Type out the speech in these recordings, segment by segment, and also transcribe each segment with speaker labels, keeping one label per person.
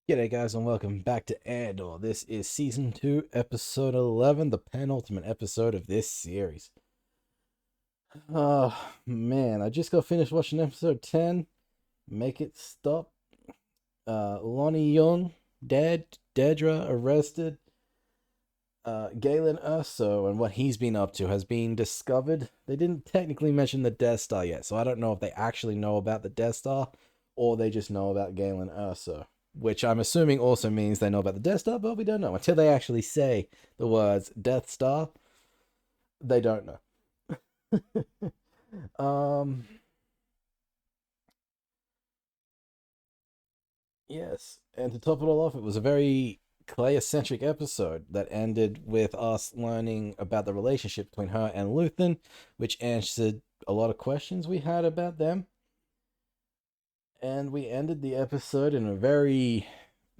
Speaker 1: G'day guys and welcome back to ANDOR. This is Season 2, Episode 11, the penultimate episode of this series. Oh man, I just got finished watching Episode 10, Make It Stop. Lonnie Young, Dedra arrested. Galen Erso and what he's been up to has been discovered. They didn't technically mention the Death Star yet, so I don't know if they actually know about the Death Star or they just know about Galen Erso. Which I'm assuming also means they know about the Death Star, but we don't know. Until they actually say the words Death Star, they don't know. Yes, and to top it all off, it was a very Clea-centric episode that ended with us learning about the relationship between her and Luthen, which answered a lot of questions we had about them. And we ended the episode in a very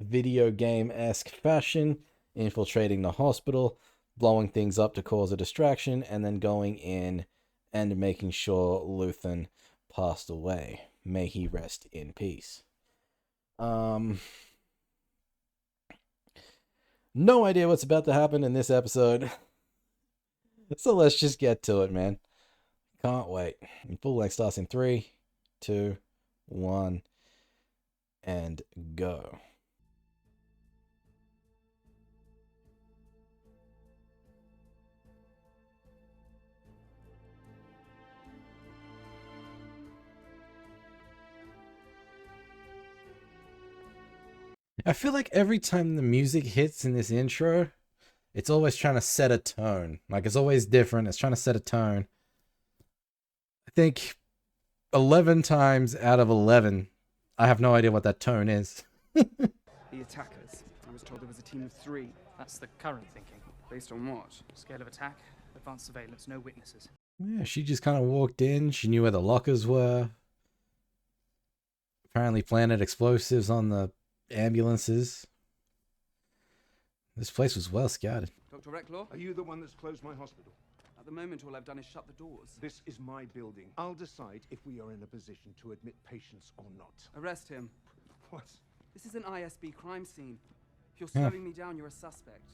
Speaker 1: video game-esque fashion, infiltrating the hospital, blowing things up to cause a distraction, and then going in and making sure Luthen passed away. May he rest in peace. No idea what's about to happen in this episode. So let's just get to it, man. Can't wait. And full length starts in 3, 2, 1, and go. I feel like every time the music hits in this intro, it's always trying to set a tone. Like, it's always different. It's trying to set a tone. I think 11 times out of 11, I have no idea what that tone is.
Speaker 2: The attackers. I was told there was a team of 3.
Speaker 3: That's the current thinking.
Speaker 2: Based on what?
Speaker 3: Scale of attack, advanced surveillance, no witnesses.
Speaker 1: Yeah, she just kind of walked in. She knew where the lockers were. Apparently planted explosives on the ambulances. This place was well scouted.
Speaker 2: Dr. Recklaw?
Speaker 4: Are you the one that's closed my hospital?
Speaker 2: At the moment, all I've done is shut the doors.
Speaker 4: This is my building. I'll decide if we are in a position to admit patients or not.
Speaker 2: Arrest him.
Speaker 4: What?
Speaker 2: This is an ISB crime scene. If you're
Speaker 1: Yeah.
Speaker 2: slowing me down, you're a suspect.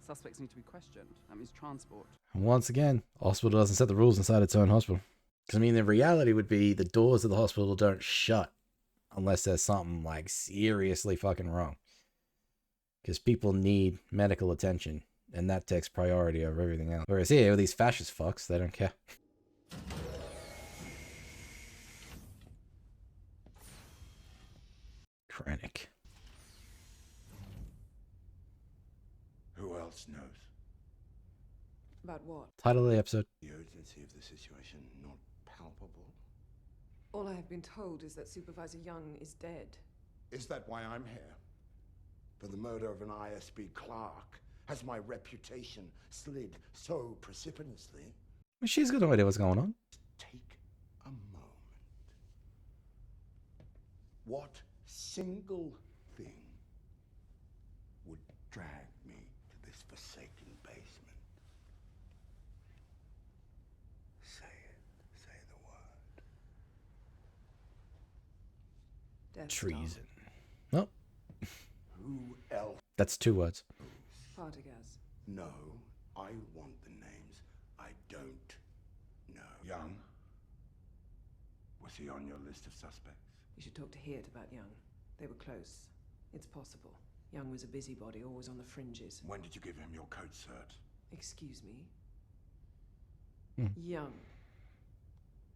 Speaker 2: Suspects need to be questioned. That means transport.
Speaker 1: And once again, hospital doesn't set the rules inside its own hospital. Because, I mean, the reality would be the doors of the hospital don't shut unless there's something, like, seriously fucking wrong. Because people need medical attention, and that takes priority over everything else. Whereas here, with these fascist fucks, they don't care. Krennic.
Speaker 5: Who else knows?
Speaker 6: About what?
Speaker 1: Title of the episode.
Speaker 5: The urgency of the situation not palpable.
Speaker 6: All I have been told is that Supervisor Young is dead.
Speaker 5: Is that why I'm here? For the murder of an ISB clerk? Has my reputation slid so precipitously?
Speaker 1: Well, she's got no idea what's going on.
Speaker 5: Take a moment. What single thing would drag me to this forsaken basement? Say it. Say the word.
Speaker 6: Death Star.
Speaker 1: Treason. No,
Speaker 5: Who else?
Speaker 1: that's 2 words.
Speaker 6: Partagas.
Speaker 5: No, I want the names. I don't know. Young? Was he on your list of suspects?
Speaker 6: You should talk to Hirt about Young. They were close. It's possible. Young was a busybody, always on the fringes.
Speaker 5: When did you give him your code cert?
Speaker 6: Excuse me?
Speaker 1: Hmm.
Speaker 6: Young.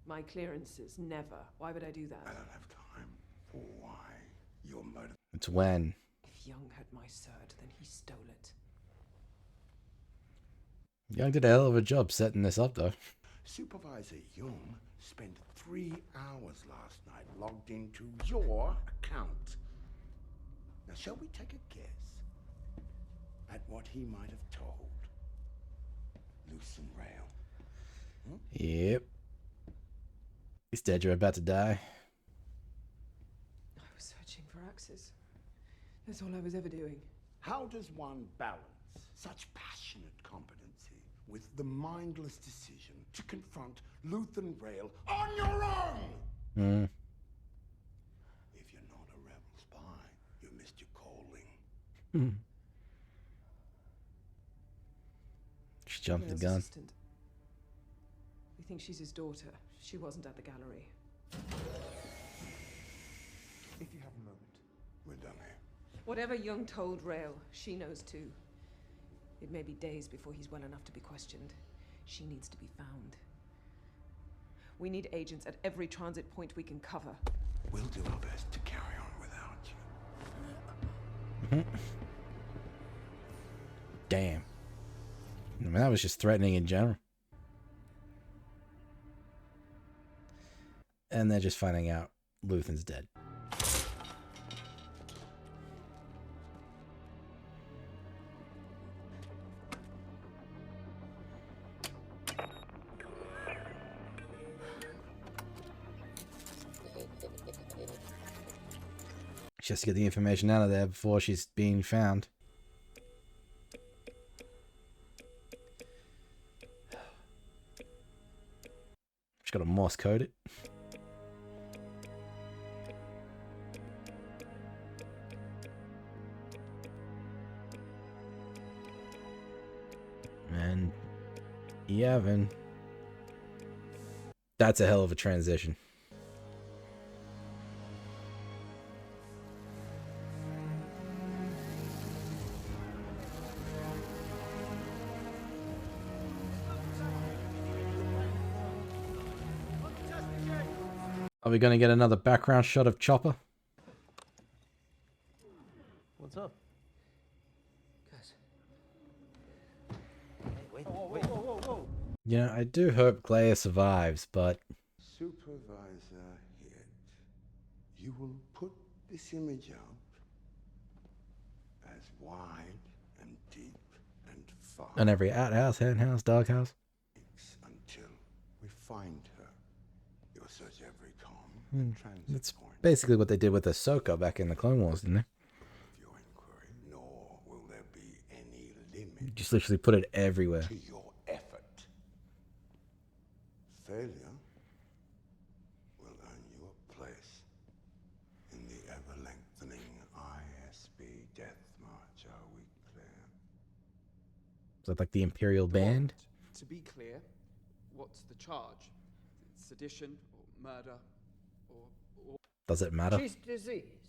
Speaker 6: My clearances, never. Why would I do
Speaker 5: I
Speaker 6: that?
Speaker 5: don't have time for why. Your motive.
Speaker 1: It's when.
Speaker 6: If Young had my cert, then he stole it.
Speaker 1: Young did a hell of a job setting this up, though.
Speaker 5: Supervisor Young spent 3 hours last night logged into your account. Now, shall we take a guess at what he might have told Luthen Rail?
Speaker 1: Yep. Is Dedra about to die?
Speaker 6: I was searching for axes. That's all I was ever doing.
Speaker 5: How does one balance such passionate competency with the mindless decision to confront Luthen Rail on your own?
Speaker 1: Hmm.
Speaker 5: If you're not a rebel spy, you missed your call
Speaker 1: She jumped the
Speaker 6: Rail's
Speaker 1: gun.
Speaker 6: assistant. We think she's his daughter. She wasn't at the gallery.
Speaker 4: If you have a moment.
Speaker 5: We're done here.
Speaker 6: Whatever Young told Rail, she knows too. It may be days before he's well enough to be questioned. She needs to be found. We need agents at every transit point we can cover.
Speaker 5: We'll do our best to carry on without you.
Speaker 1: Damn. I mean, that was just threatening in general. And they're just finding out Luthen's dead. She has to get the information out of there before she's being found. She's got to Morse code it. And Yavin. That's a hell of a transition. Are we going to get another background shot of Chopper?
Speaker 7: What's up?
Speaker 8: Guys. Hey, wait.
Speaker 1: You know, I do hope Glea survives, but...
Speaker 5: Supervisor Hit, you will put this image out as wide and deep and far
Speaker 1: On every outhouse, henhouse, doghouse.
Speaker 5: until we find her. You'll search every comm and transit
Speaker 1: That's
Speaker 5: point
Speaker 1: basically what they did with Ahsoka back in the Clone Wars, didn't they?
Speaker 5: of your inquiry, nor will there be any limit
Speaker 1: Just literally put it everywhere.
Speaker 5: to your effort. Failure will earn you a place in the ever-lengthening ISB death march. Are we clear?
Speaker 1: Is that like the Imperial Band?
Speaker 2: To be clear, what's the charge? Sedition or murder or
Speaker 1: Does it matter?
Speaker 7: She's diseased.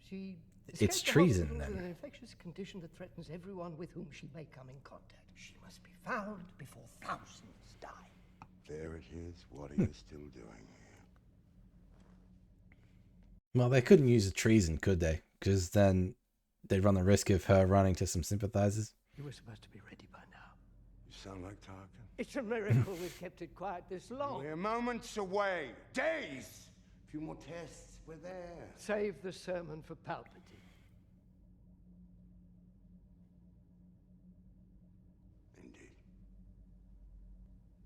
Speaker 7: She
Speaker 1: It's
Speaker 7: escaped the
Speaker 1: treason,
Speaker 7: hospital with
Speaker 1: then.
Speaker 7: an infectious condition that threatens everyone with whom she may come in contact. She must be found before thousands die.
Speaker 5: There it is. What are you still doing here?
Speaker 1: Well, they couldn't use a treason, could they? Because then they'd run the risk of her running to some sympathizers.
Speaker 7: You were supposed to be ready by now.
Speaker 5: You sound like Tarkin.
Speaker 7: It's a miracle we've kept it quiet this long.
Speaker 5: We're moments away. Days. A few more tests. We're there.
Speaker 7: Save the sermon for Palpatine.
Speaker 5: Indeed.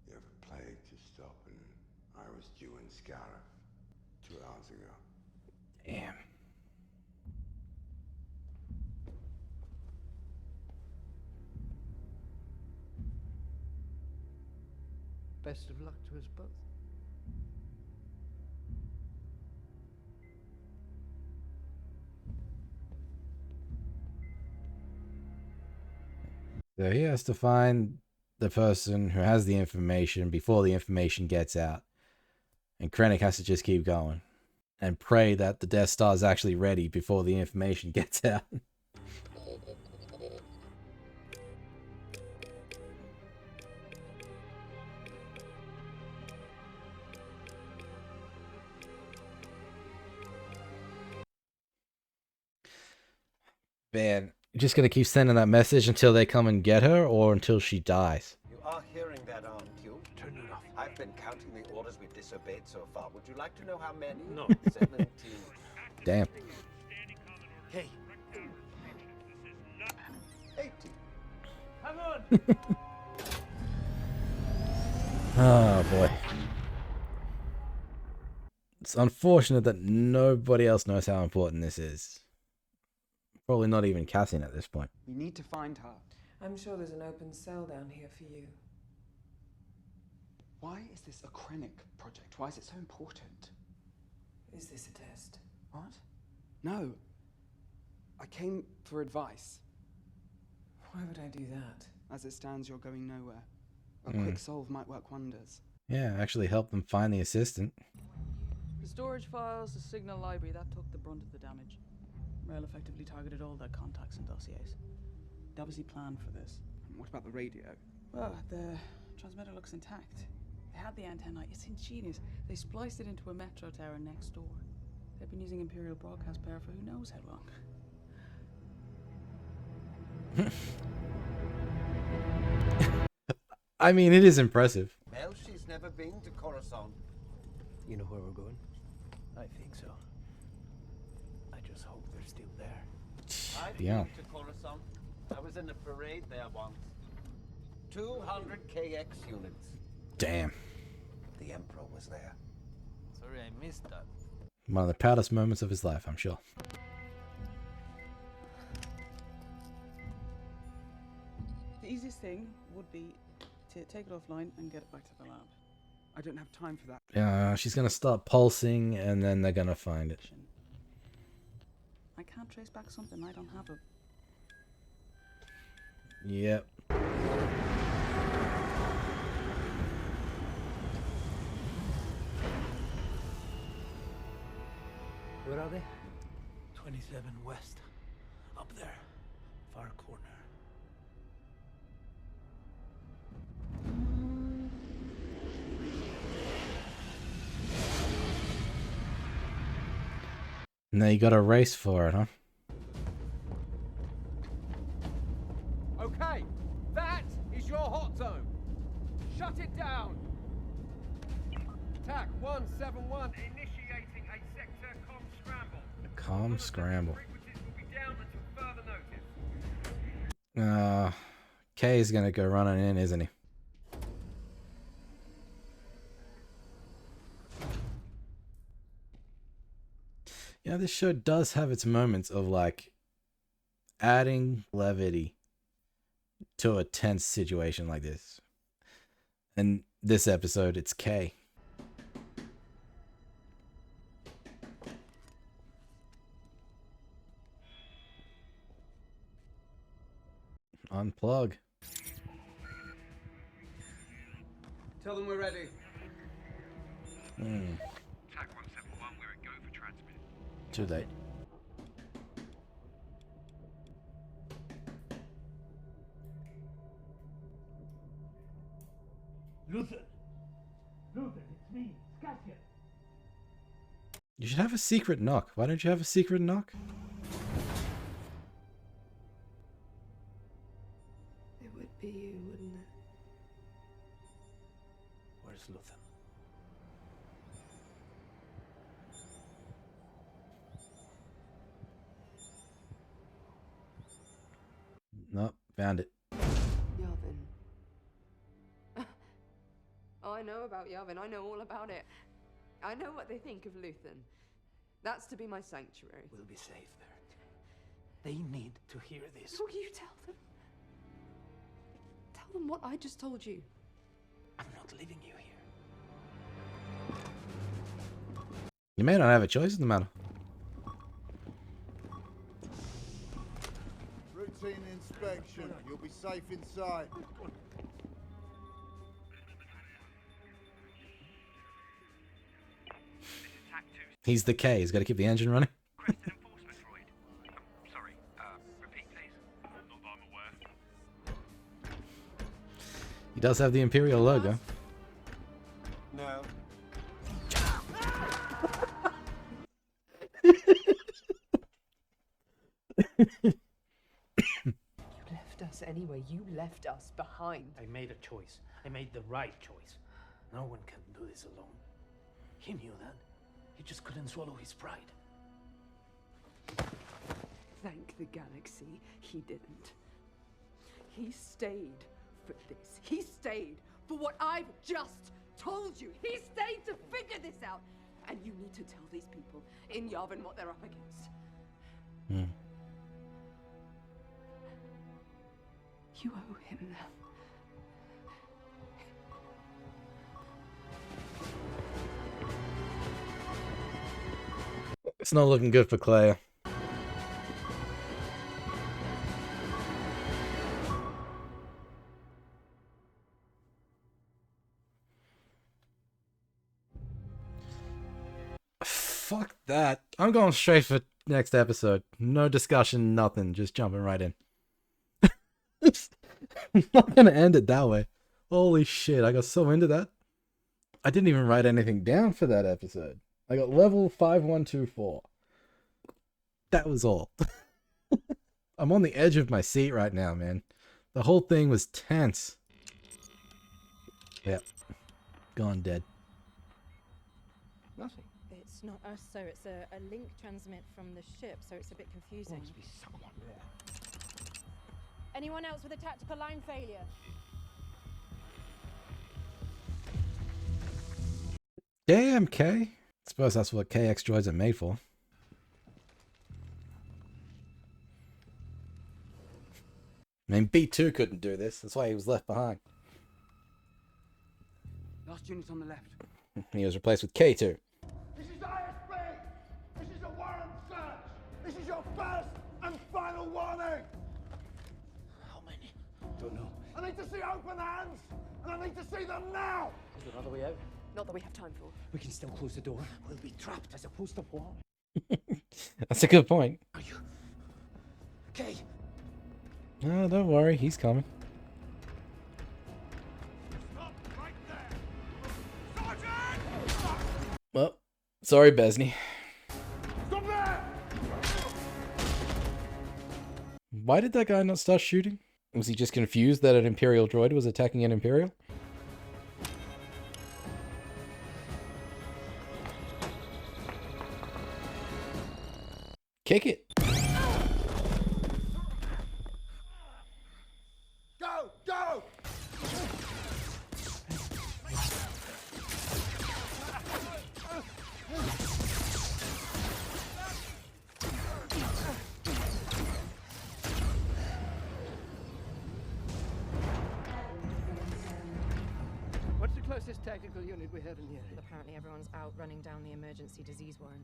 Speaker 5: You have a plague to stop, and I was due in Scarif 2 hours ago.
Speaker 1: Damn.
Speaker 7: Best of luck to us both.
Speaker 1: So he has to find the person who has the information before the information gets out. And Krennic has to just keep going. And pray that the Death Star is actually ready before the information gets out. Man, you're just gonna keep sending that message until they come and get her, or until she dies.
Speaker 8: You are hearing that, aren't you?
Speaker 7: Turn it off.
Speaker 8: I've been counting the orders we've disobeyed so far. Would you like to know how many?
Speaker 7: No.
Speaker 8: 17.
Speaker 1: Damn.
Speaker 7: Hey,
Speaker 8: 18.
Speaker 7: come on!
Speaker 1: Oh boy. It's unfortunate that nobody else knows how important this is. Probably not even Cassian at this point.
Speaker 2: we need to find her.
Speaker 6: I'm sure there's an open cell down here for you.
Speaker 2: Why is this a Krennic project? Why is it so important?
Speaker 6: Is this a test?
Speaker 2: What? No. I came for advice.
Speaker 6: Why would I do that?
Speaker 2: As it stands, you're going nowhere. A quick solve might work wonders.
Speaker 1: Yeah, actually help them find the assistant.
Speaker 9: The storage files, the signal library, that took the brunt of the damage. Rail effectively targeted all their contacts and dossiers. They obviously planned for this.
Speaker 2: What about the radio?
Speaker 9: Well, the transmitter looks intact. They had the antenna. It's ingenious. They spliced it into a metro tower next door. They've been using Imperial broadcast power for who knows how long.
Speaker 1: I mean, it is impressive.
Speaker 8: Well, she's never been to Coruscant.
Speaker 7: You know where we're going? I think so. I just hope they're still there.
Speaker 8: I've
Speaker 1: Yeah.
Speaker 8: been to Coruscant. I was in a parade there once. 200 KX units.
Speaker 1: Damn.
Speaker 8: The Emperor was there.
Speaker 10: Sorry, I missed that.
Speaker 1: One of the proudest moments of his life, I'm sure.
Speaker 9: The easiest thing would be to take it offline and get it back to the lab.
Speaker 2: I don't have time for that.
Speaker 1: She's gonna start pulsing, and then they're gonna find it.
Speaker 9: I can't trace back something I don't have.
Speaker 1: Yep.
Speaker 7: Where are they?
Speaker 10: 27 west. Up there. Far corner.
Speaker 1: Now you gotta race for it, huh?
Speaker 11: Okay, that is your hot zone. Shut it down. TAC 171 initiating a sector comm scramble.
Speaker 1: Calm scramble.
Speaker 11: Frequencies will be down until further notice.
Speaker 1: Kay's gonna go running in, isn't he? Yeah, this show does have its moments of like adding levity to a tense situation like this. And this episode, it's Kay. Unplug.
Speaker 2: Tell them we're ready.
Speaker 11: TAC 171, we're at go for transmit.
Speaker 1: Too late.
Speaker 10: Luther! Luther, it's me, it's Cassian.
Speaker 1: You should have a secret knock. Why don't you have a secret knock?
Speaker 6: It would be you, wouldn't it?
Speaker 10: Where's Luther?
Speaker 1: Nope, found it.
Speaker 6: Yavin. Oh, I know about Yavin. I know all about it. I know what they think of Luthen. That's to be my sanctuary.
Speaker 10: We'll be safe there. They need to hear this.
Speaker 6: Will you tell them? Tell them what I just told you.
Speaker 10: I'm not leaving you here.
Speaker 1: You may not have a choice in the matter.
Speaker 12: Routine inspection. You'll be safe inside.
Speaker 1: He's the K. He's got to keep the engine running.
Speaker 11: Sorry, repeat please. Not that I'm aware.
Speaker 1: He does have the Imperial logo.
Speaker 8: No.
Speaker 6: You left us anyway. You left us behind.
Speaker 10: I made a choice. I made the right choice. No one can do this alone. He knew that. He just couldn't swallow his pride.
Speaker 6: Thank the galaxy he didn't. He stayed for this. He stayed for what I've just told you. He stayed to figure this out. And you need to tell these people in Yavin what they're up against. You owe him that.
Speaker 1: It's not looking good for Claire. fuck that. I'm going straight for next episode. No discussion, nothing. Just jumping right in. I'm not gonna end it that way. Holy shit, I got so into that. I didn't even write anything down for that episode. I got level 5124. That was all. I'm on the edge of my seat right now, man. The whole thing was tense. Yep. Gone dead.
Speaker 13: Nothing.
Speaker 14: It's not us, so it's a link transmit from the ship, so it's a bit confusing.
Speaker 13: Must be someone there.
Speaker 14: Anyone else with a tactical line failure?
Speaker 1: AMK? Suppose that's what KX droids are made for. I mean, B2 couldn't do this. That's why he was left behind.
Speaker 2: Last unit on the left.
Speaker 1: He was replaced with K2.
Speaker 12: This is ISB! This is a warrant search! This is your first and final warning!
Speaker 10: How many?
Speaker 12: Don't know. I need to see open hands! And I need to see them now!
Speaker 10: Is there another way out?
Speaker 6: Not that we have time for.
Speaker 10: We can still close the door. We'll be trapped as opposed to what?
Speaker 1: That's a good point.
Speaker 10: Are you... Okay.
Speaker 1: No, don't worry. He's coming.
Speaker 12: Stop right there! Sergeant!
Speaker 1: Well, sorry, Besney.
Speaker 12: Stop there!
Speaker 1: Why did that guy not start shooting? Was he just confused that an Imperial droid was attacking an Imperial? Kick it.
Speaker 12: Go! Go!
Speaker 11: What's the closest tactical unit we have in here?
Speaker 14: Apparently everyone's out running down the emergency disease warrant.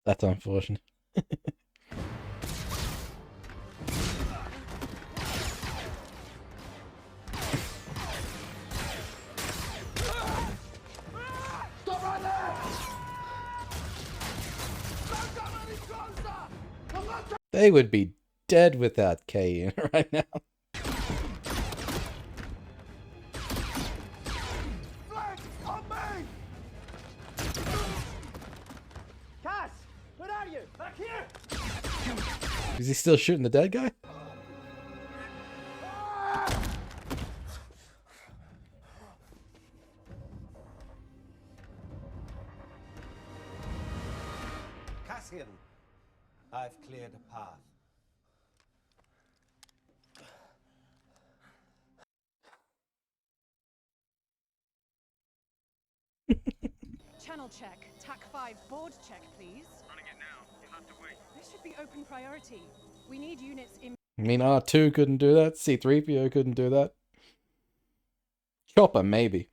Speaker 1: That's unfortunate.
Speaker 12: Stop right there! Don't come any closer! I'm not
Speaker 1: They would be dead without K in it right now.
Speaker 12: Flank! On me!
Speaker 11: Cass! Where are you? Back here!
Speaker 1: Is he still shooting the dead guy?
Speaker 8: Cassian, I've cleared a path.
Speaker 14: Channel check. TAC 5 board check, please. Running it now. You'll have to wait. This should be open priority. We need units in...
Speaker 1: I mean, R2 couldn't do that. C-3PO couldn't do that. Chopper, maybe.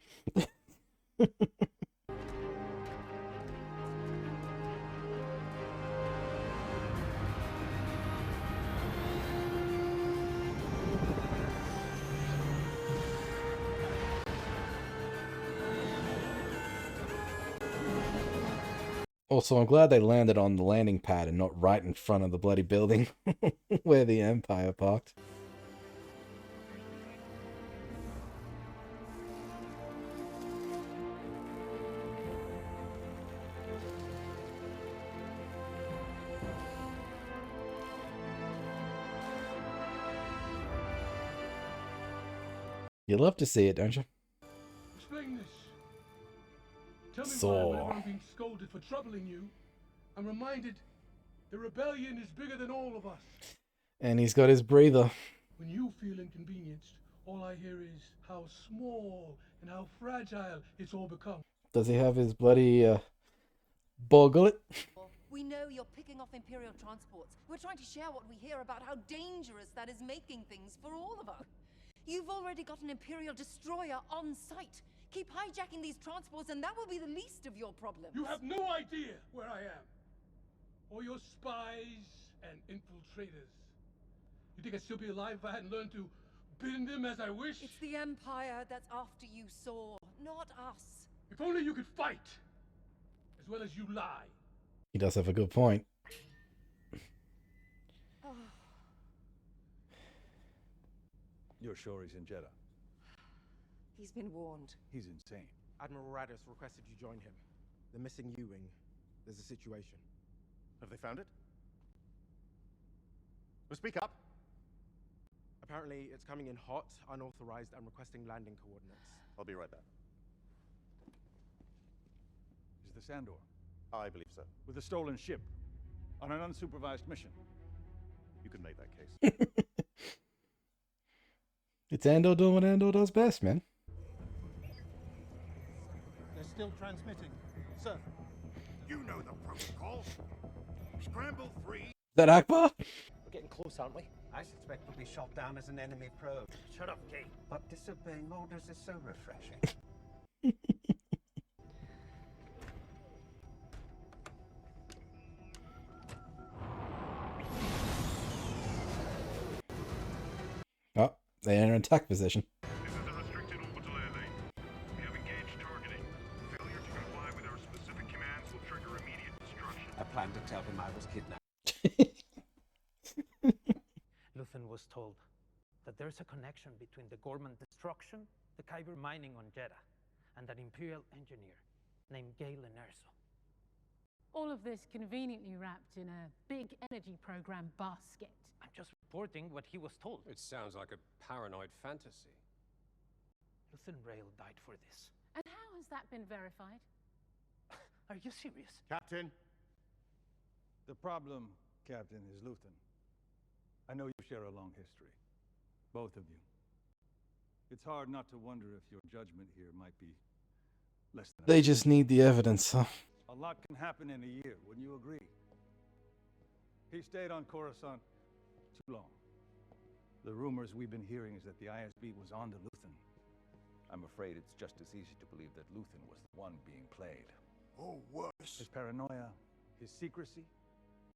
Speaker 1: Also, I'm glad they landed on the landing pad and not right in front of the bloody building where the Empire parked. You love to see it, don't you?
Speaker 15: Explain this. Tell me
Speaker 1: So-
Speaker 15: why, whenever I'm being scolded for troubling you, I'm reminded the rebellion is bigger than all of us.
Speaker 1: And he's got his breather.
Speaker 15: When you feel inconvenienced, all I hear is how small and how fragile it's all become.
Speaker 1: Does he have his bloody boglet?
Speaker 16: We know you're picking off Imperial transports. We're trying to share what we hear about how dangerous that is making things for all of us. You've already got an Imperial destroyer on site. Keep hijacking these transports and that will be the least of your problems.
Speaker 15: You have no idea where I am. Or your spies and infiltrators. You think I'd still be alive if I hadn't learned to bend them as I wish?
Speaker 16: It's the Empire that's after you, Saw, not us.
Speaker 15: If only you could fight, as well as you lie.
Speaker 1: He does have a good point.
Speaker 13: You're sure he's in Jedha?
Speaker 6: He's been warned.
Speaker 13: He's insane.
Speaker 17: Admiral Radis requested you join him. The missing U-wing. There's a situation.
Speaker 18: Have they found it? Well, speak up.
Speaker 17: Apparently, it's coming in hot, unauthorized, and requesting landing coordinates.
Speaker 18: I'll be right back.
Speaker 13: Is this ANDOR?
Speaker 18: I believe so.
Speaker 13: With a stolen ship. On an unsupervised mission.
Speaker 18: You can make that case.
Speaker 1: It's Andor doing what Andor does best, man.
Speaker 12: They're still transmitting. Sir.
Speaker 5: You know the protocol. Scramble 3.
Speaker 1: Is that Akbar?
Speaker 8: We're getting close, aren't we? I suspect we'll be shot down as an enemy probe.
Speaker 10: Shut up, Kate.
Speaker 8: But disobeying orders is so refreshing.
Speaker 1: Oh, they enter attack position.
Speaker 19: This is a restricted orbital air lane. We have engaged targeting. Failure to comply with our specific commands will trigger immediate destruction.
Speaker 8: I planned to tell him I was kidnapped.
Speaker 10: Luthen was told that there's a connection between the Gorman destruction, the Kyber mining on Jedha, and an Imperial engineer named Galen Erso.
Speaker 14: All of this conveniently wrapped in a big energy program basket.
Speaker 10: I'm just reporting what he was told.
Speaker 11: It sounds like a paranoid fantasy.
Speaker 10: Luthen Rail died for this.
Speaker 14: And how has that been verified?
Speaker 10: Are you serious?
Speaker 18: Captain!
Speaker 13: The problem, Captain, is Luthen. I know you share a long history. Both of you. It's hard not to wonder if your judgment here might be less than...
Speaker 1: They just need the evidence, huh?
Speaker 13: A lot can happen in a year, wouldn't you agree? He stayed on Coruscant too long. The rumors we've been hearing is that the ISB was on to Luthen.
Speaker 20: I'm afraid it's just as easy to believe that Luthen was the one being played.
Speaker 5: Or worse.
Speaker 13: His paranoia, his secrecy,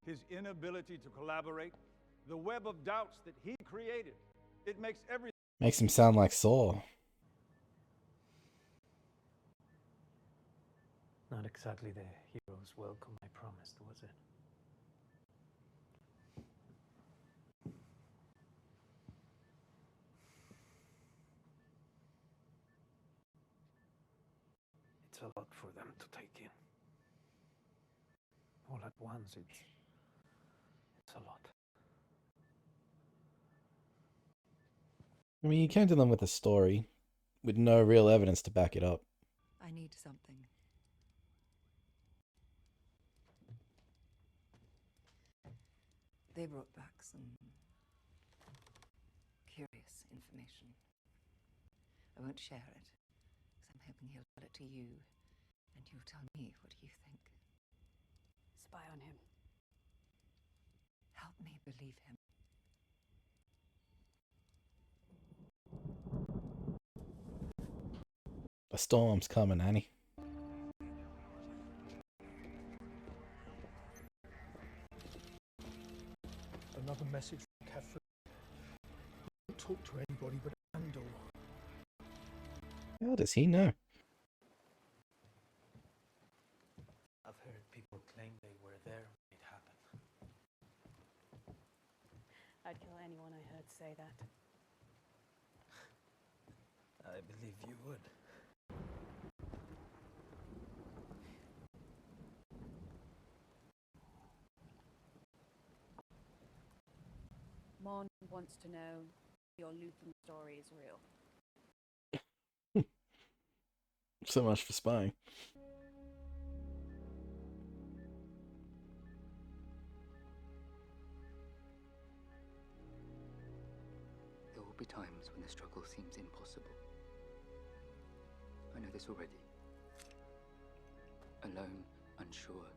Speaker 13: his inability to collaborate, the web of doubts that he created. It makes everything...
Speaker 1: Makes him sound like Saul.
Speaker 10: Not exactly the hero's welcome I promised, was it? It's a lot for them to take in. All at once, it's a lot.
Speaker 1: I mean, you came to them with a story, with no real evidence to back it up.
Speaker 16: I need something. They brought back some curious information. I won't share it, because I'm hoping he'll tell it to you, and you'll tell me what you think.
Speaker 14: Spy on him.
Speaker 16: Help me believe him.
Speaker 1: A storm's coming, Annie.
Speaker 7: Another message from Catherine. Don't talk to anybody but Andor.
Speaker 1: How does he know?
Speaker 10: I've heard people claim they were there when it happened.
Speaker 14: I'd kill anyone I heard say that.
Speaker 10: I believe you would.
Speaker 14: Mon wants to know if your Luthen story is real.
Speaker 1: So much for spying.
Speaker 21: There will be times when the struggle seems impossible. I know this already. Alone, unsure,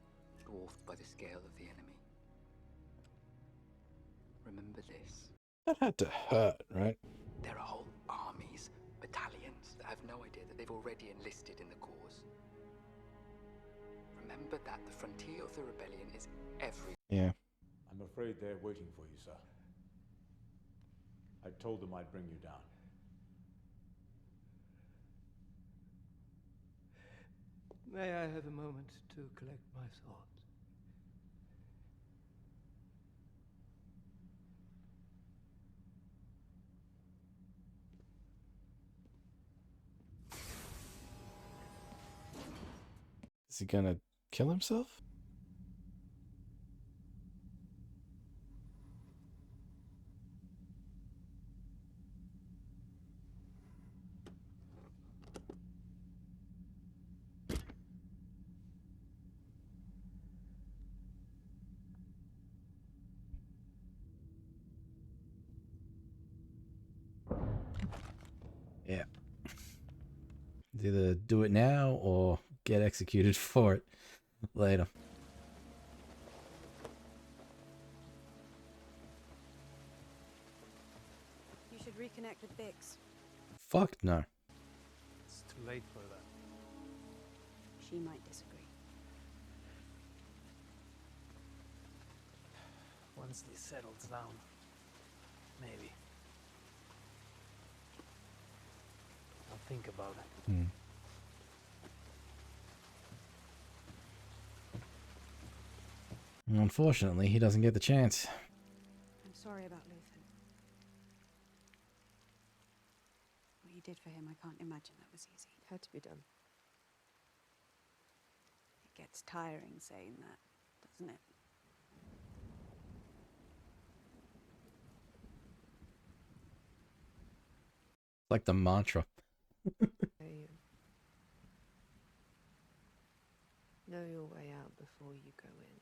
Speaker 21: dwarfed by the scale of the enemy. Remember this.
Speaker 1: That had to hurt, right?
Speaker 21: There are whole armies, battalions that have no idea that they've already enlisted in the cause. Remember that the frontier of the rebellion is every...
Speaker 1: Yeah.
Speaker 22: I'm afraid they're waiting for you, sir. I told them I'd bring you down.
Speaker 7: May I have a moment to collect my thoughts?
Speaker 1: Is he gonna kill himself? Yeah. Either do it now or get executed for it later.
Speaker 14: You should reconnect with Vix.
Speaker 1: Fuck no.
Speaker 10: It's too late for that.
Speaker 14: She might disagree.
Speaker 10: Once this settles down, maybe. I'll think about it.
Speaker 1: Unfortunately, he doesn't get the chance.
Speaker 14: I'm sorry about Luthen. What you did for him, I can't imagine that was easy.
Speaker 6: It had to be done.
Speaker 14: It gets tiring saying that, doesn't it?
Speaker 1: Like the mantra.
Speaker 6: Know your way out before you go in.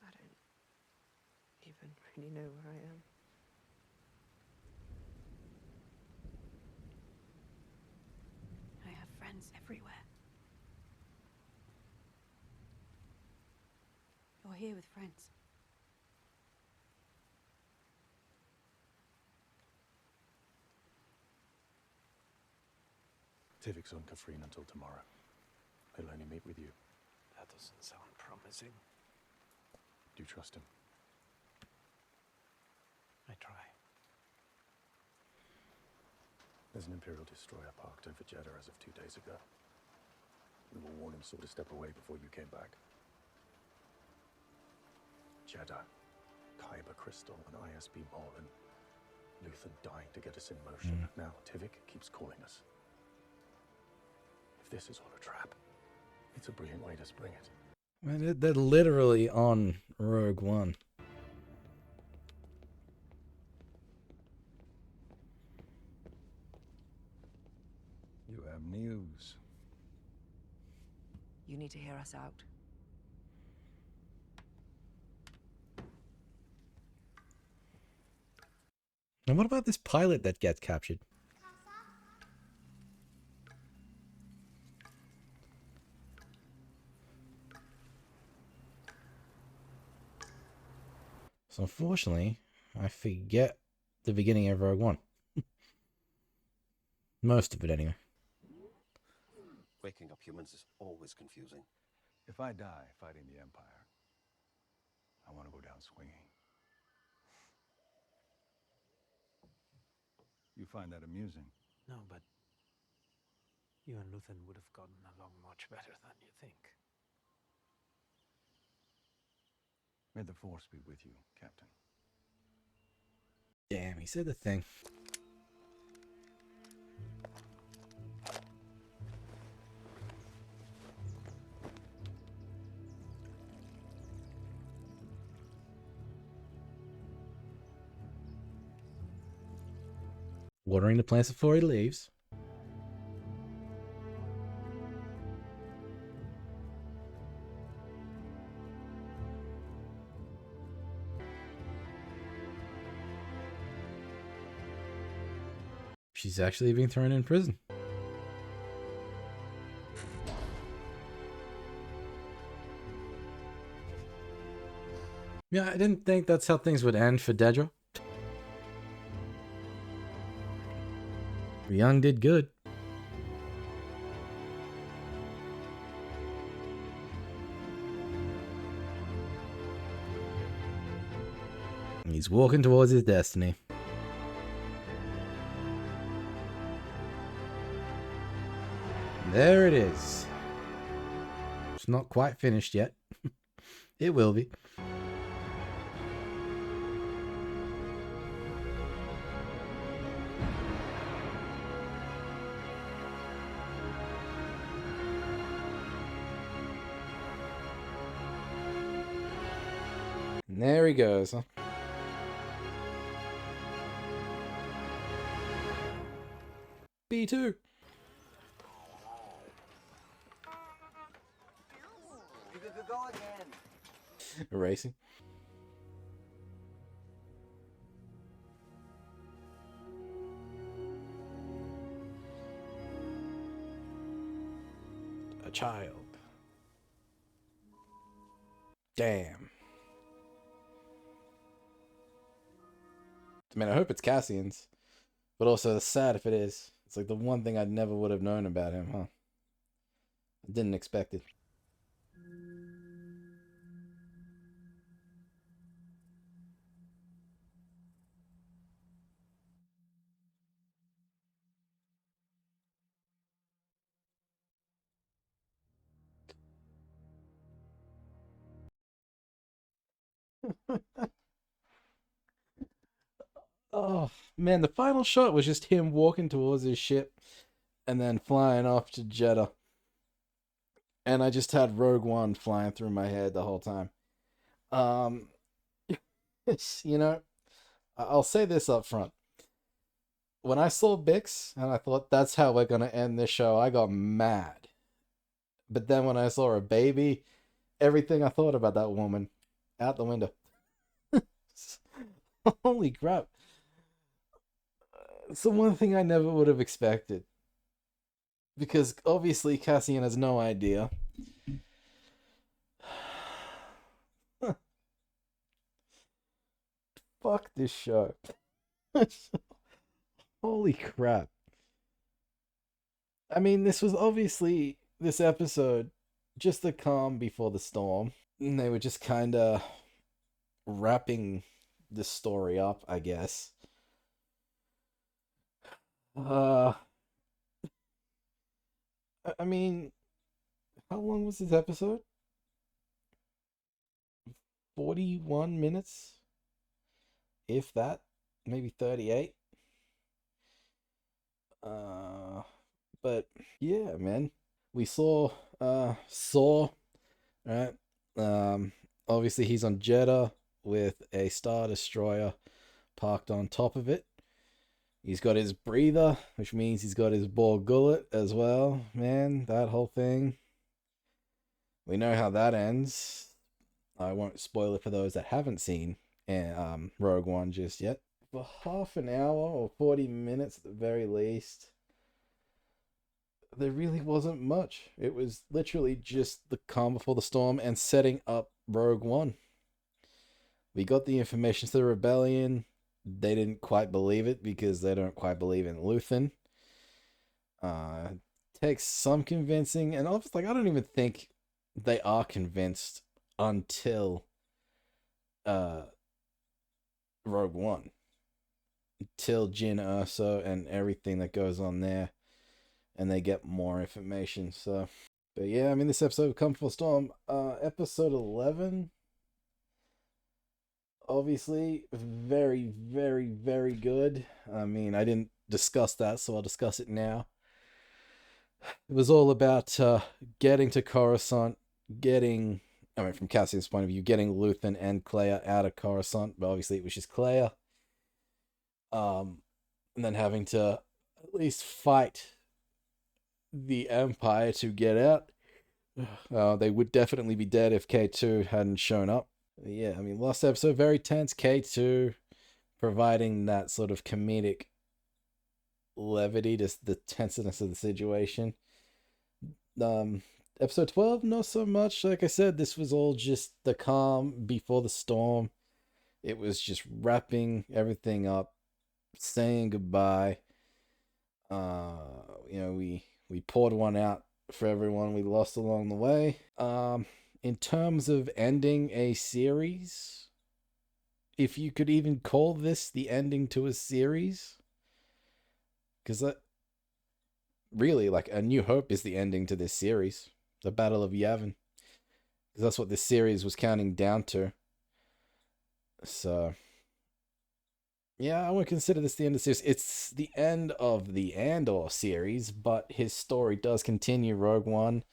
Speaker 6: I don't even really know where I am.
Speaker 14: I have friends everywhere. You're here with friends.
Speaker 22: Tivik's on Kafrine until tomorrow. He'll only meet with you.
Speaker 10: That doesn't sound promising.
Speaker 22: Do you trust him?
Speaker 10: I try.
Speaker 22: There's an Imperial destroyer parked over Jedha as of 2 days ago. We were warned him so to step away before you came back. Jedha, Kyber crystal, an ISB mole, and Luthen dying to get us in motion. Now Tivik keeps calling us. If this is all a trap, it's a brilliant way to spring it.
Speaker 1: Man, they're literally on Rogue One.
Speaker 20: You have news.
Speaker 16: You need to hear us out.
Speaker 1: And what about this pilot that gets captured? So unfortunately, I forget the beginning of Rogue One. Most of it, anyway.
Speaker 3: Waking up humans is always confusing.
Speaker 20: If I die fighting the Empire, I want to go down swinging. You find that amusing?
Speaker 10: No, but you and Luthen would have gotten along much better than you think.
Speaker 20: May the Force be with you, Captain.
Speaker 1: Damn, he said the thing. Watering the plants before he leaves. She's actually being thrown in prison. Yeah, I didn't think that's how things would end for Dedra. Young did good. He's walking towards his destiny. There it is. It's not quite finished yet. It will be. There he goes, huh? B2.
Speaker 8: You could go again.
Speaker 1: Erasing. A child. Damn. I mean, I hope it's Cassian's. But also, it's sad if it is. It's like the one thing I never would have known about him, huh? I didn't expect it. Oh, man, the final shot was just him walking towards his ship and then flying off to Jedha. And I just had Rogue One flying through my head the whole time. You know, I'll say this up front. When I saw Bix and I thought that's how we're going to end this show, I got mad. But then when I saw a baby, everything I thought about that woman out the window. Holy crap. It's the one thing I never would have expected. Because obviously Cassian has no idea. Fuck this show. Holy crap. I mean, this was obviously, this episode, just the calm before the storm. And they were just kind of wrapping the story up, I guess. I mean, how long was this episode? 41 minutes? If that, maybe 38. But yeah, man. We saw Saw, right? Obviously he's on Jedha with a Star Destroyer parked on top of it. He's got his breather, which means he's got his ball gullet as well. Man, that whole thing. We know how that ends. I won't spoil it for those that haven't seen Rogue One just yet. For half an hour or 40 minutes at the very least, there really wasn't much. It was literally just the calm before the storm and setting up Rogue One. We got the information to the rebellion. They didn't quite believe it because they don't quite believe in Luthen. Takes some convincing, and I was like, I don't even think they are convinced until Rogue One. Until Jin Erso and everything that goes on there, and they get more information. So, but yeah, I mean, this episode of Come Before Storm, episode 11, obviously very, very, very good. I mean, I didn't discuss that, so I'll discuss it now. It was all about getting to Coruscant, from Cassian's point of view, getting Luthen and Clea out of Coruscant, but obviously it was just Clea. And then having to at least fight the Empire to get out. They would definitely be dead if K2 hadn't shown up. Yeah, I mean, last episode, very tense. K2 providing that sort of comedic levity, just the tenseness of the situation. Episode 12, not so much. Like I said, this was all just the calm before the storm. It was just wrapping everything up, saying goodbye. We poured one out for everyone we lost along the way. In terms of ending a series, if you could even call this the ending to a series, because that really, like, A New Hope is the ending to this series, the Battle of Yavin, because that's what this series was counting down to. So yeah, I would consider this the end of the series. It's the end of the Andor series, but his story does continue, Rogue One,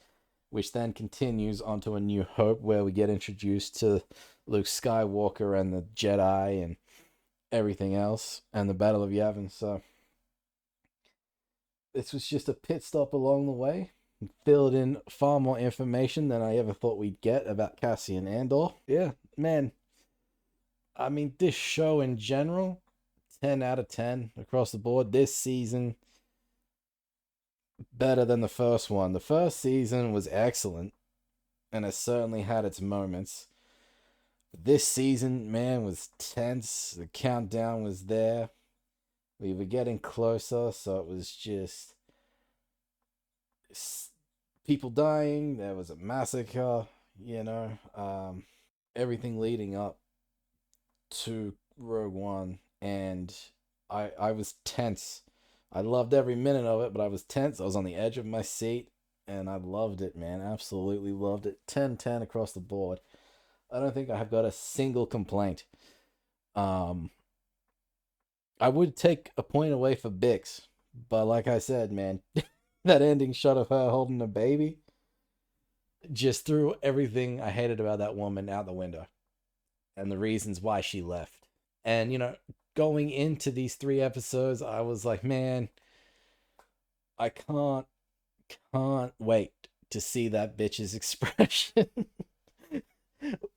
Speaker 1: which then continues onto A New Hope, where we get introduced to Luke Skywalker and the Jedi and everything else, and the Battle of Yavin. So this was just a pit stop along the way. Filled in far more information than I ever thought we'd get about Cassian Andor. Yeah, man. I mean, this show in general, 10 out of 10 across the board. This season, better than the first one. The first season was excellent, and it certainly had its moments. This season, man, was tense. The countdown was there. We were getting closer, so it was just people dying. There was a massacre, everything leading up to Rogue One, and I was tense. I loved every minute of it, but I was tense. I was on the edge of my seat, and I loved it, man. Absolutely loved it. 10/10 across the board. I don't think I have got a single complaint. I would take a point away for Bix, but like I said, man, that ending shot of her holding a baby just threw everything I hated about that woman out the window, and the reasons why she left. And, going into these 3 episodes, I was like, man, I can't wait to see that bitch's expression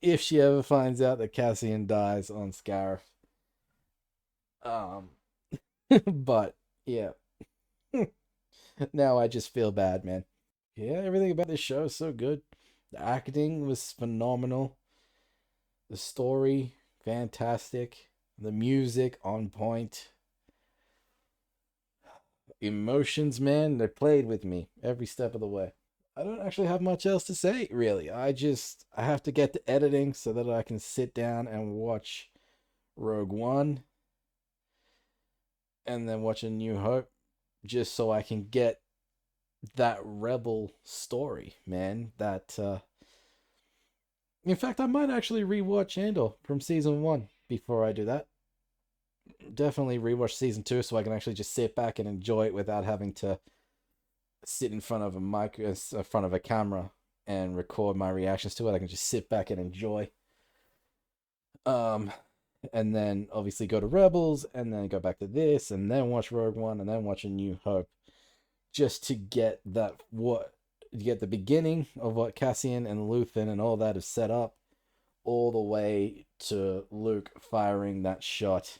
Speaker 1: if she ever finds out that Cassian dies on Scarif. But yeah, now I just feel bad, man. Yeah, everything about this show is so good. The acting was phenomenal. The story, fantastic. The music, on point. Emotions, man, they played with me every step of the way. I don't actually have much else to say, really. I have to get to editing so that I can sit down and watch Rogue One and then watch A New Hope, just so I can get that Rebel story, man. In fact, I might actually rewatch Andor from season 1 before I do that. Definitely rewatch season 2 so I can actually just sit back and enjoy it without having to sit in front of a mic, in front of a camera, and record my reactions to it. I can just sit back and enjoy. And then obviously go to Rebels, and then go back to this, and then watch Rogue One, and then watch A New Hope, just to get the beginning of what Cassian and Luthen and all that is set up, all the way to Luke firing that shot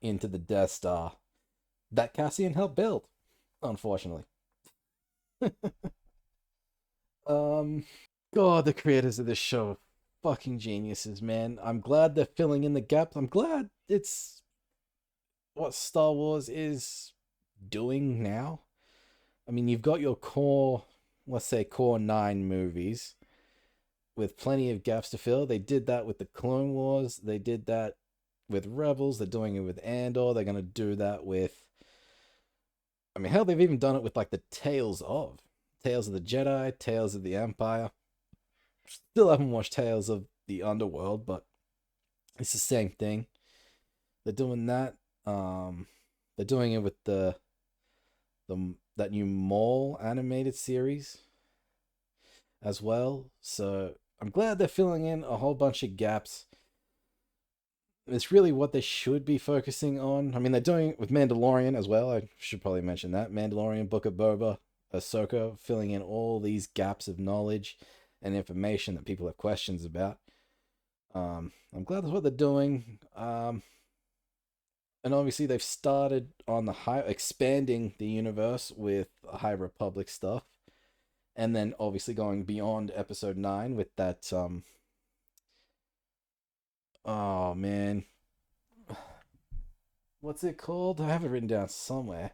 Speaker 1: into the Death Star that Cassian helped build, unfortunately. God, the creators of this show are fucking geniuses, man. I'm glad they're filling in the gaps. I'm glad it's what Star Wars is doing now. I mean, you've got your core, let's say core 9 movies with plenty of gaps to fill. They did that with the Clone Wars. They did that with Rebels. They're doing it with Andor. They're going to do that with... I mean, hell, they've even done it with, like, the Tales of the Jedi, Tales of the Empire. Still haven't watched Tales of the Underworld, but it's the same thing. They're doing that. They're doing it with that new Maul animated series as well. So I'm glad they're filling in a whole bunch of gaps. It's really what they should be focusing on. I mean, they're doing it with Mandalorian as well. I should probably mention that. Mandalorian, Book of Boba, Ahsoka, filling in all these gaps of knowledge and information that people have questions about. I'm glad that's what they're doing. And obviously they've started on expanding the universe with High Republic stuff. And then obviously going beyond episode 9 with that, oh man, what's it called? I have it written down somewhere.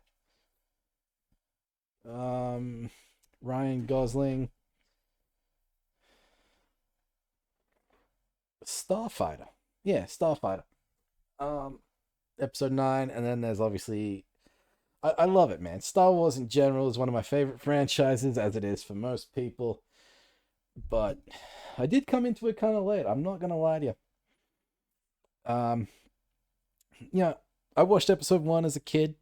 Speaker 1: Ryan Gosling, Starfighter. Yeah, Starfighter. Episode 9, and then there's obviously... I love it, man. Star Wars in general is one of my favorite franchises, as it is for most people. But I did come into it kind of late. I'm not going to lie to you. Yeah, I watched episode 1 as a kid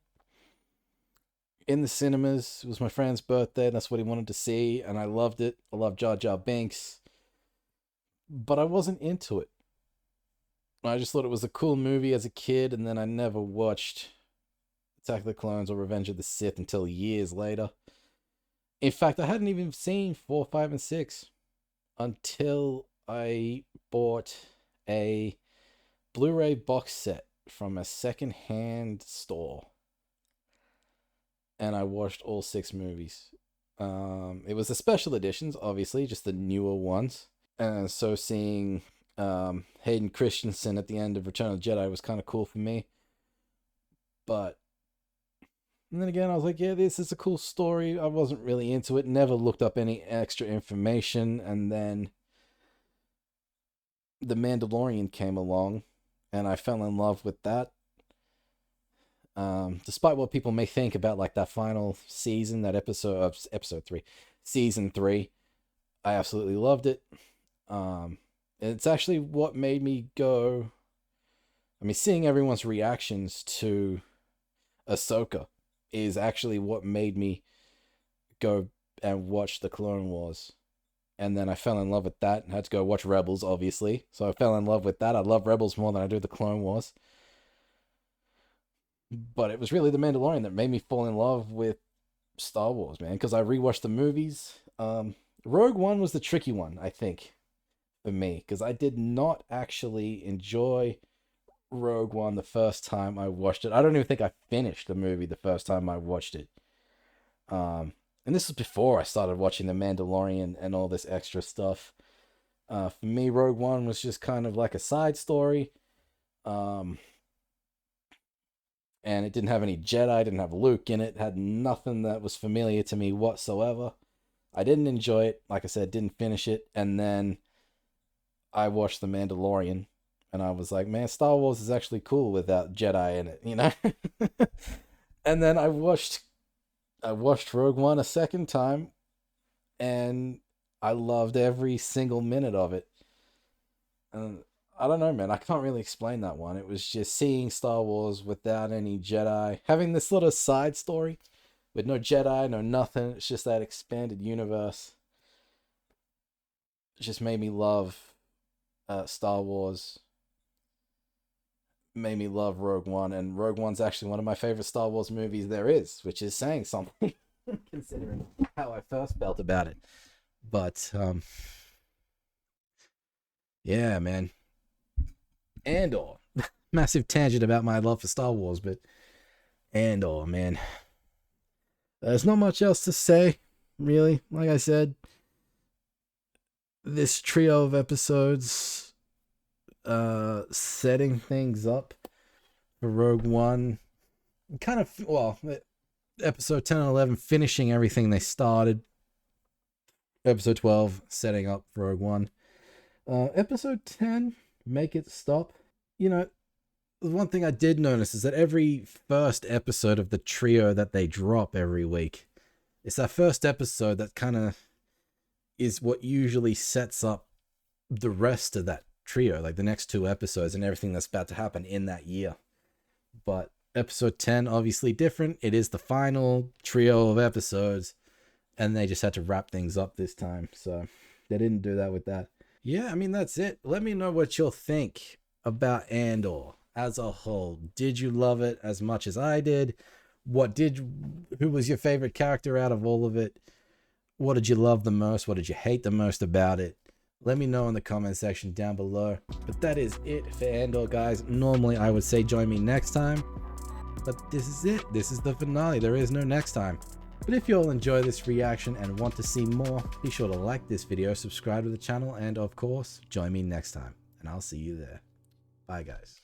Speaker 1: in the cinemas. It was my friend's birthday. That's what he wanted to see, and I loved it. I love Jar Jar Binks. but I wasn't into it. I just thought it was a cool movie as a kid, and then I never watched Attack of the Clones or Revenge of the Sith until years later. In fact, I hadn't even seen 4, 5, and 6 until I bought a Blu-ray box set from a second-hand store. And I watched all 6 movies. It was the special editions, obviously, just the newer ones. And so seeing Hayden Christensen at the end of Return of the Jedi was kind of cool for me. But and then again, I was like, yeah, this is a cool story. I wasn't really into it. Never looked up any extra information. And then The Mandalorian came along, and I fell in love with that. Despite what people may think about like that final season, that episode 3, season 3, I absolutely loved it. It's actually what made me go. I mean, seeing everyone's reactions to Ahsoka is actually what made me go and watch the Clone Wars. And then I fell in love with that and had to go watch Rebels, obviously. So I fell in love with that. I love Rebels more than I do the Clone Wars. But it was really The Mandalorian that made me fall in love with Star Wars, man. Because I rewatched the movies. Rogue One was the tricky one, I think, for me. Because I did not actually enjoy Rogue One the first time I watched it. I don't even think I finished the movie the first time I watched it. And this was before I started watching The Mandalorian and all this extra stuff. For me, Rogue One was just kind of like a side story. And it didn't have any Jedi, didn't have Luke in it, had nothing that was familiar to me whatsoever. I didn't enjoy it. Like I said, didn't finish it. And then I watched The Mandalorian. And I was like, man, Star Wars is actually cool without Jedi in it, you know? And then I watched Rogue One a second time, and I loved every single minute of it. And I don't know, man, I can't really explain that one. It was just seeing Star Wars without any Jedi, having this little side story with no Jedi, no nothing. It's just that expanded universe. It just made me love Star Wars. Made me love Rogue One, and Rogue One's actually one of my favorite Star Wars movies there is, which is saying something considering how I first felt about it. But yeah, man, Andor. Massive tangent about my love for Star Wars, but Andor, man, there's not much else to say, really. Like I said, this trio of episodes setting things up for Rogue One, kind of, well, episode 10 and 11 finishing everything they started, episode 12 setting up for Rogue One, episode 10 make it stop. You know, the one thing I did notice is that every first episode of the trio that they drop every week, it's that first episode that kind of is what usually sets up the rest of that trio, like the next 2 episodes and everything that's about to happen in that year. But episode 10, obviously different. It is the final trio of episodes, and they just had to wrap things up this time, so they didn't do that with that. Yeah, I mean, that's it. Let me know what you'll think about Andor as a whole. Did you love it as much as I did? Who was your favorite character out of all of it? What did you love the most? What did you hate the most about it? Let me know in the comment section down below. But that is it for Andor, guys. Normally I would say join me next time, but this is it. This is the finale. There is no next time. But if you all enjoy this reaction and want to see more, be sure to like this video, subscribe to the channel, and of course, join me next time. And I'll see you there. Bye, guys.